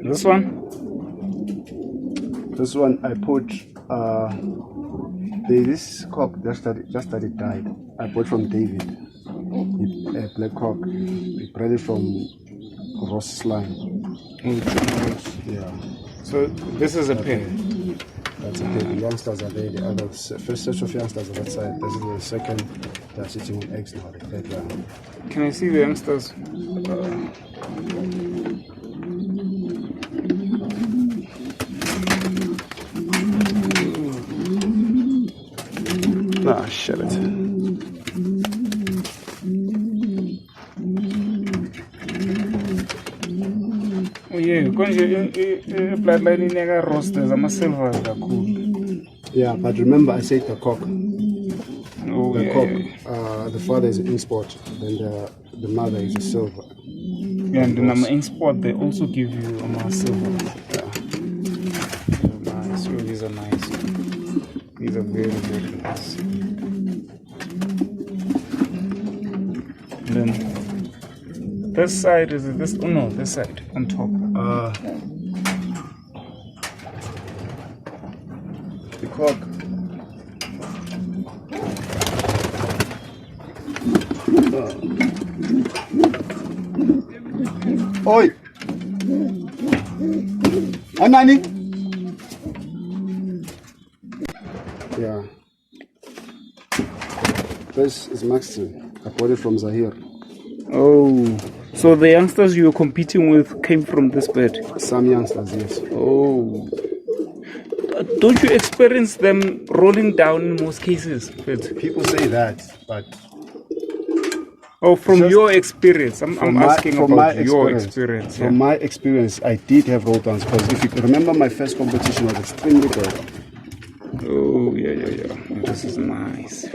This one? This one I put this cock just that it died. I bought from David. A black cock. We bred it from Ross's line. Yeah. So this is a pen. That's a pen. The youngsters are there. The other first set of youngsters on that side. This is the second. They're sitting on eggs now. The third one. Can I see the youngsters? Ah, shut it. Oh yeah, bloodline in roasters. I'm a silver. Cool. Yeah, but remember I said the cock. Oh, The yeah, cock. yeah. The father is an import, then the mother is a silver. Yeah, and then I'm in sport. They also give you a silver. Yeah. Nice. Oh, these are nice. These are very, very nice. And then this side is this. Oh no, this side on top. The cock. Oi! Anani? Yeah. This is Maxton. I bought it from Zahir. Oh, so the youngsters you were competing with came from this bed? Some youngsters, yes. Oh. Don't you experience them rolling down in most cases? But People say that, but oh, from just your experience, I'm asking from about my your experience. From my experience, I did have roll downs because if you remember, my first competition was extremely good. Oh, yeah. This is nice.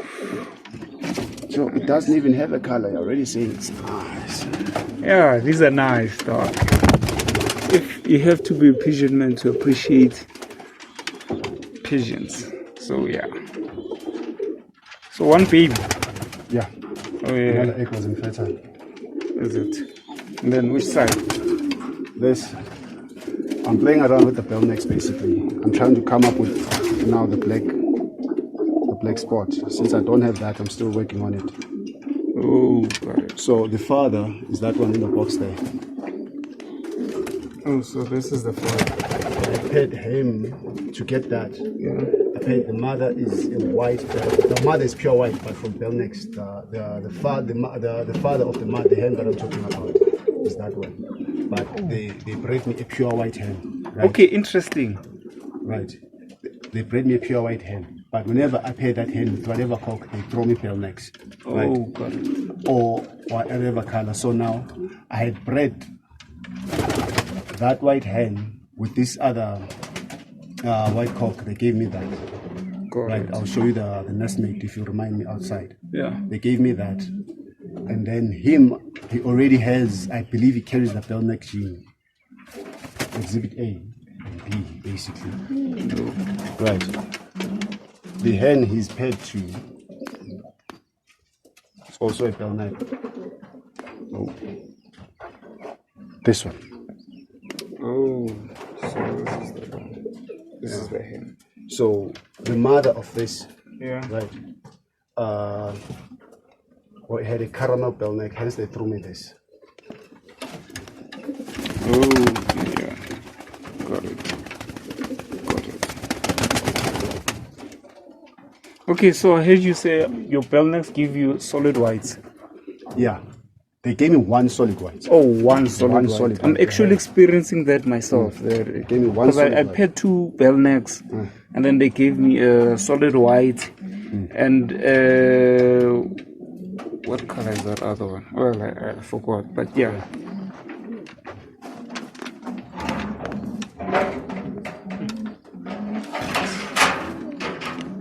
So it doesn't even have a color. You're already saying it's nice. Yeah, these are nice, dog. If you have to be a pigeon man to appreciate pigeons. So yeah. So one baby. Yeah. Oh yeah. Another egg was infertile. Is it? And then which side? This. I'm playing around with the bell necks basically. I'm trying to come up with now the black spot. Since I don't have that, I'm still working on it. Oh, got it. So the father is that one in the box there. Oh, so this is the father. I paid him to get that. Yeah. I paid the mother is in white. The mother is pure white, but from bell necks. The father of the mother, the hen that I'm talking about, is that one. But they bred me a pure white hen. Right? Okay, interesting. Right. They bred me a pure white hen. But whenever I pay that hen with whatever cock, they throw me bell necks. Right? Oh, got it. Or whatever color. So now I had bred that white hen with this other white cock. They gave me that. Right. I'll show you the nestmate if you remind me outside. Yeah. They gave me that. And then he already has, I believe he carries the bell neck gene. Exhibit A and B, basically. Right. The hen he's paired to, it's also a bell neck. Oh. This one. Oh, so this is the one. This is the hen. So the mother of this, Yeah. right, well, it had a caramel bell neck, hence they threw me this. Oh, yeah. Got it. Okay, so I heard you say your bell necks give you solid whites. Yeah. They gave me one solid white. Oh, one solid white. solid I'm white, actually experiencing that myself. They gave me one Because solid I white. paid 2 bell necks, and then they gave me a solid white, and what color is that other one? Well, I forgot, but yeah.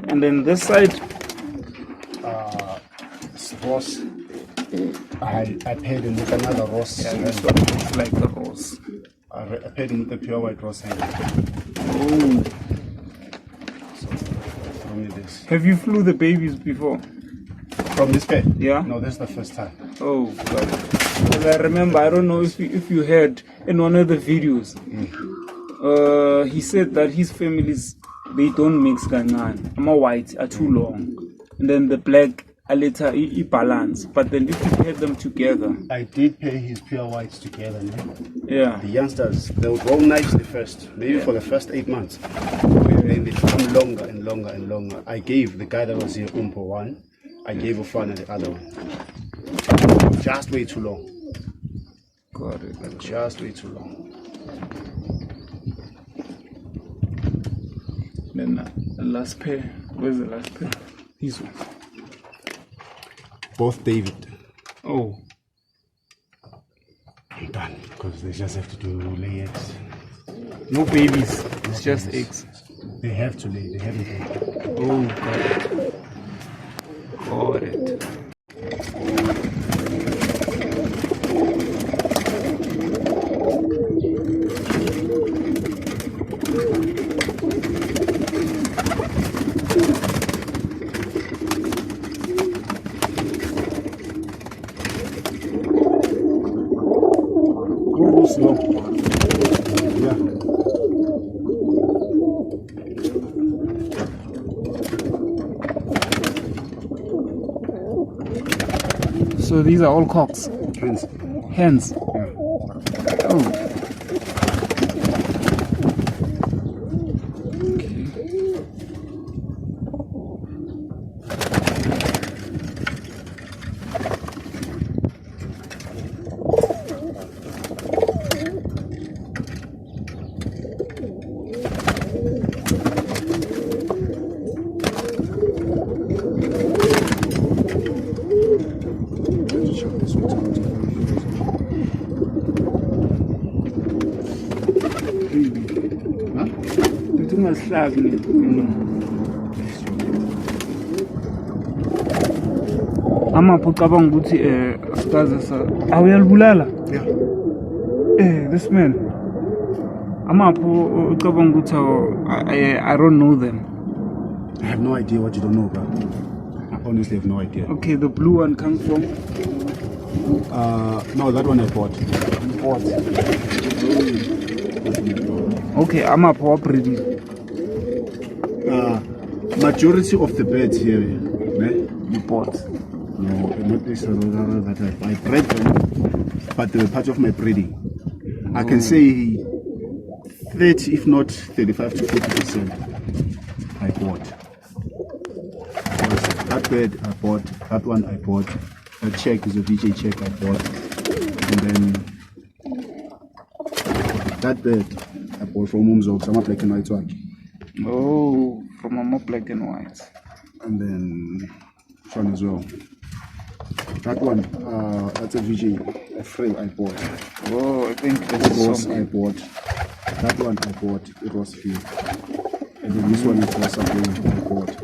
And then this side, It's Ross. I paired him with another Ross. yeah, this one looks like the rose. I paired him with the pure white Ross hand. Oh, So, throw me this. have you flew the babies before? From this pair? Yeah. No, this is the first time. Oh, got it. Because I remember, I don't know if you heard in one of the videos, he said that his families, they don't mix kancane. I'm white are too long, and then the black are later balance. But then if you pair them together, I did pair his pure whites together. yeah, The youngsters, they would roll nicely first, maybe for the first 8 months. Then they become longer and longer and longer. I gave the guy that was here one, I gave Ufana the other one. Just way too long. got it. Just way too long. Then the last pair, where's the last pair? This one. Both David. Oh, I'm done because they just have to do lay eggs. no babies, it's just eggs. They have to lay, they haven't laid. Oh, got it. Go slow. Yeah. So these are all cocks, Hence, hens. yeah. Oh. Amapho ucabanga ukuthi sikaze awuyalibulala Yeah. this man amapho ucabanga ukuthi I don't know them. I have no idea what you don't know, bro. I honestly have no idea. Okay, the blue one comes from No, that one I bought. okay, amapho wa breeding. Majority of the birds here, ne? You bought. No, not this that I bred them, but they were part of my breeding. I can say 30, if not 35 to 40%, I bought. That bird I bought, that one I bought, that check is a VJ check I bought, and then that bird I bought from Umzo, some black and white one. Oh, from a more black and white. And then this one as well. That one, that's a VJ, a frame I bought. Oh, I think That that's was something. I bought. That one I bought, it was free. And then this one it was something I bought.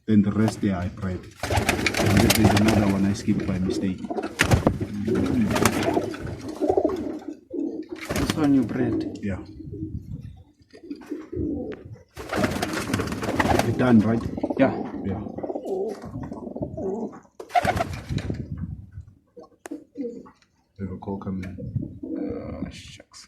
Then the rest there I bred. And then there's another one I skipped by mistake. This one you bred. Yeah. You're done, right? Yeah. Yeah. There's a call coming. Shucks.